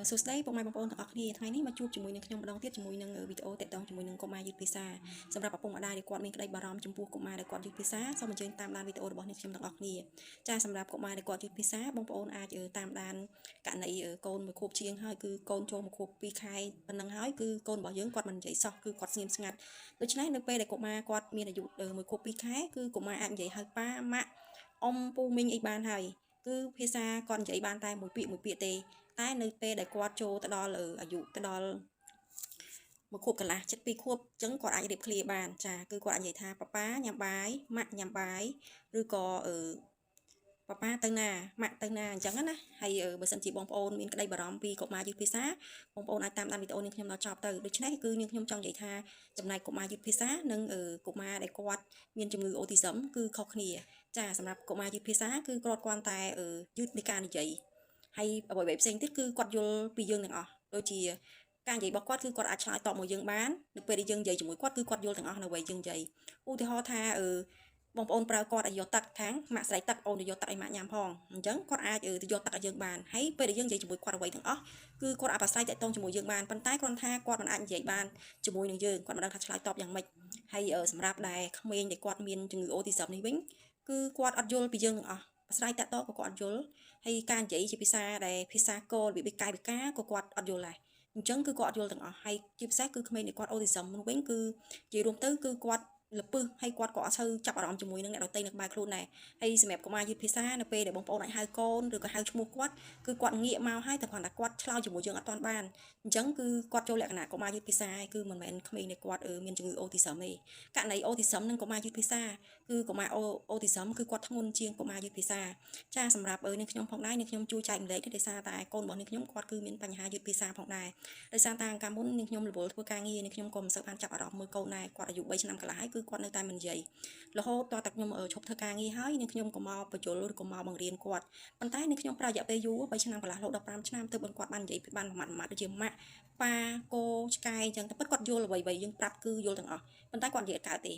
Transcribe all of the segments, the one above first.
សួស្តីពុកម៉ែបងប្អូនទាំងអស់គ្នាថ្ងៃនេះមកជួបជាមួយនឹងខ្ញុំម្ដងទៀតជាមួយនឹងវីដេអូតាក់ទងជាមួយនឹងកុមារយឺតភាសាសម្រាប់ឪពុកម្ដាយដែលគាត់មានក្តីបារម្ភចំពោះកុមារដែលគាត់យឺតភាសាសូមអញ្ជើញតាមដានវីដេអូរបស់អ្នកខ្ញុំទាំងអស់គ្នាសម្រាប់កុមារដែលគាត់យឺតភាសាបងប្អូនអាចតាមដានករណីកូនមួយខួបជាងហើយគឺកូនចូលមួយខួប2ខែប៉ុណ្ណឹងហើយគឺកូនរបស់យើងគាត់មិននិយាយសោះគឺគាត់ស្ងៀមស្ងាត់ដូច្នេះនៅពេលដែលកុមារគាត់មានអាយុមួយខួប2ខែគឺកុមារអាចនិយាយហៅប៉ាម៉ាក់អ៊ំពូមីងអីបានហើយគឺភាសាគាត់និយាយបានតែមួយពាក្យទេតែនៅពេលដែលគាត់ចូលទៅដល់អាយុទៅដល់មួយខួបកន្លះចិត្ត2ខួបអញ្ចឹងគាត់អាចរៀបឃ្លាបានគឺគាត់អាចនិយាយថាប៉ាប៉ាញ៉ាំបាយម៉ាក់ញ៉ាំបាយឬក៏ប៉ាប៉ាទៅណាម៉ាក់ទៅណាអញ្ចឹងណាហើយបើសិនជាបងប្អូនមានក្តីបារម្ភពីកុមារយឺតភាសាបងប្អូនអាចតាមដានវីដេអូនេះខ្ញុំដល់ចប់ទៅដូច្នេះគឺខ្ញុំចង់និយាយថាចំណែកកុមារយឺតភាសានិងកុមារដែលគាត់មានជំងឺអូទីសឹមគឺខុសគ្នាសម្រាប់កុមារយឺតភាសាគឺគាត់គ្រាន់តែយឺតនៃការនិយាយហើយអ្វីៗផ្សេងទៀតគឺគាត់យល់ពីយើងទាំងអស់ដូចជាការនិយាយរបស់គាត់គឺគាត់អាចឆ្លើយតបមកយើងបាននៅពេលដែលយើងនិយាយជាមួយគាត់គឺគាត់យល់ទាំងអស់នៅអ្វីយើងនិយាយឧទាហរណ៍ថាបងប្អូនប្រើគាត់ឲ្យយកទឹកខាងម៉ាក់ស្រីទឹកអូនទៅយកទឹកឲ្យម៉ាក់ញ៉ាំផងអញ្ចឹងគាត់អាចទៅយកទឹកឲ្យយើងបានហើយពេលដែលយើងនិយាយជាមួយគាត់អ្វីទាំងអស់គឺគាត់អាចប្រស្រ័យតាក់ទងជាមួយយើងបានប៉ុន្តែគ្រាន់ថាគាត់មិនអាចនិយាយបានជាមួយនឹងយើងគាត់មិនដឹងថាឆ្លើយតបយ៉ាងម៉េចហើយសម្រាប់ដែលក្មេងដែលគាត់មានជំងឺអូទីសឹមនេះវិញគឺគាត់អត់យល់ពីយើងទាំងអស់ប្រស្រ័យតាក់ទងក៏គាត់អត់យល់ហើយការនិយាយជាភាសាដែលភាសាកលវិបកាយវិការក៏គាត់អត់យល់ដែរអញ្ចឹងគឺគាត់អត់យល់ទាំងអស់ហើយជាពិសេសគឺក្មេងដែលគាត់អូទីសឹមនោះវិញគឺនិយាយរួមទៅគឺគាត់លពឹសហើយគាត់ក៏អត់សូវចាប់អារម្មណ៍ជាមួយនឹងអ្នកដទៃនៅក្បែរខ្លួនដែរហើយសម្រាប់កុមារយឺតភាសានៅពេលដែលបងប្អូនអាចហៅកូនឬក៏ហៅឈ្មោះគាត់គឺគាត់ងាកមកហើយតែគ្រាន់តែគាត់ឆ្លើយជាមួយយើងអត់ទាន់បានអញ្ចឹងគឺគាត់ចូលលក្ខណៈកុមារយឺតភាសាគឺមិនមែនក្មេងដែលគាត់មានជំងឺអូទីសឹមទេករណីអូទីសឹមនិងកុមារយឺតភាសាគឺកុមារអូទីសឹមគឺគាត់ធ្ងន់ជាងកុមារយឺតភាសាសម្រាប់នាងខ្ញុំផងដែរនាងខ្ញុំជួយចែកម្លែកដោយសារតែកូនរបស់នាងខ្ញុំគាត់គឺមានបញ្ហាយឺតភាសាផងដែរដោយសារតែកាលមុននាងខ្ញុំរវល់ធ្វើការងារនាងខ្ញុំក៏មិនសូវបានចាប់អារម្មណ៍មើលកូនដែរគាត់អាយុ3ឆ្នាំកន្លះហើយគឺគាត់នៅតែមិននិយាយរហូតតតែខ្ញុំឈប់ធ្វើការងារហើយនាងខ្ញុំក៏មកបញ្យលឬក៏មកបង្រៀនគាត់ប៉ុន្តែនាងខ្ញុំប្រើរយៈពេលយូរ3ឆ្នាំកន្លះរហូតដល់5ឆ្នាំទើបគាត់បាននិយាយបានប្រមាថដូចជាម៉ាក់ប៉ាកូឆ្កែអញ្ចឹងតែពិតគាត់យល់អ្វីៗយើងប្រាប់គឺយល់ទាំងអស់ប៉ុន្តែគាត់និយាយអត់កើតទេ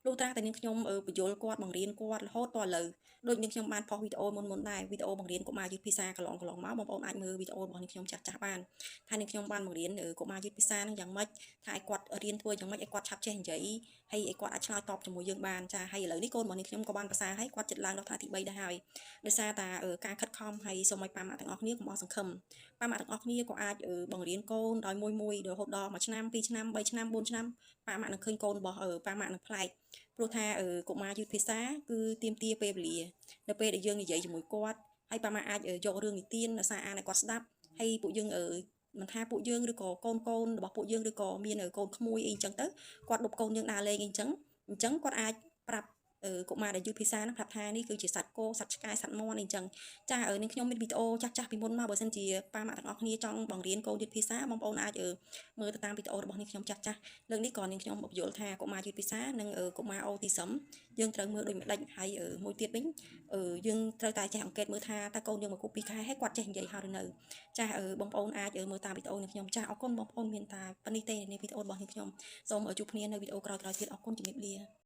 លុះត្រាតែនាងខ្ញុំបញ្យលគាត់បង្រៀនគាត់រហូតដល់ឥឡូវដូចនាងខ្ញុំបានផុសវីដេអូមុនដែរវីដេអូបង្រៀនកុមារយឺតភាសាកន្លងមកបងប្អូនអាចមើលវីដេអូរបស់នាងខ្ញុំចាស់បានថានាងខ្ញុំបានបង្រៀនកុមារយឺតភាសានឹងយ៉ាងម៉េចថាឲ្យគាត់រៀនធ្វើយ៉ាងម៉េចឲ្យគាត់ឆាប់ចេះនិយាយហើយឲ្យគាត់អាចឆ្លើយតបជាមួយយើងបានហើយឥឡូវនេះកូនរបស់នាងខ្ញុំក៏បានប្រសើរហើយគាត់ចិត្តឡើងដល់ថ្នាក់ទី3ដែរហើយដោយសារតែការខិតខំហើយសូមឲ្យប៉ាម៉ាក់ទាំងអស់គ្នាកុំអស់សង្ឃឹមប៉ាម៉ាក់ទាំងអស់គ្នាក៏អាចបង្រៀនកូនដោយមួយរហូតដល់1ឆ្នាំ2ឆ្នាំ3ឆ្នាំ4ឆ្នាំប៉ាម៉ាក់នឹងឃើញកូនរបស់ប៉ាម៉ាក់នឹងប្លែកព្រោះថាកុមារយឺតភាសាគឺទាមទារពេលវេលានៅពេលដែលយើងនិយាយជាមួយគាត់ហើយប៉ាម៉ាក់អាចយករឿងនិទានសារអានឲ្យគាត់ស្ដាប់ហើយពួកយើងមិនថាពួកយើងឬក៏កូនរបស់ពួកយើងឬក៏មានកូនក្មួយអីអញ្ចឹងទៅគាត់ដប់កូនយើងដើរលេងអីអញ្ចឹងគាត់អាចប្រាប់កុមារដែលយឺតភាសាហ្នឹងប្រាប់ថានេះគឺជាសត្វគោសត្វឆ្កែសត្វមាន់អីអញ្ចឹងនាងខ្ញុំមានវីដេអូចាស់ពីមុនមកបើសិនជាប៉ាម៉ាក់ទាំងអស់គ្នាចង់បង្រៀនកូនយឺតភាសាបងប្អូនអាចមើលទៅតាមវីដេអូរបស់នាងខ្ញុំចាស់លើកនេះក៏នាងខ្ញុំបញ្យល់ថាកុមារយឺតភាសានិងកុមារអូទីសឹមយើងត្រូវមើលដូចម្ដេចហើយមួយទៀតវិញយើងត្រូវតែចេះអង្កេតមើលថាតើកូនយើងមកគូ2ខែហើយគាត់ចេះនិយាយហើយឬនៅបងប្អូនអាចមើលតាមវីដេអូនេះខ្ញុំអរគុណបងប្អូនមានតែប៉ុណ្្នេះទេនៃវីដេអូរបស់នេះខ្ញុំសូមជួបគ្នានៅវីដេអូក្រោយៗទៀតអរគុណជំរាបលា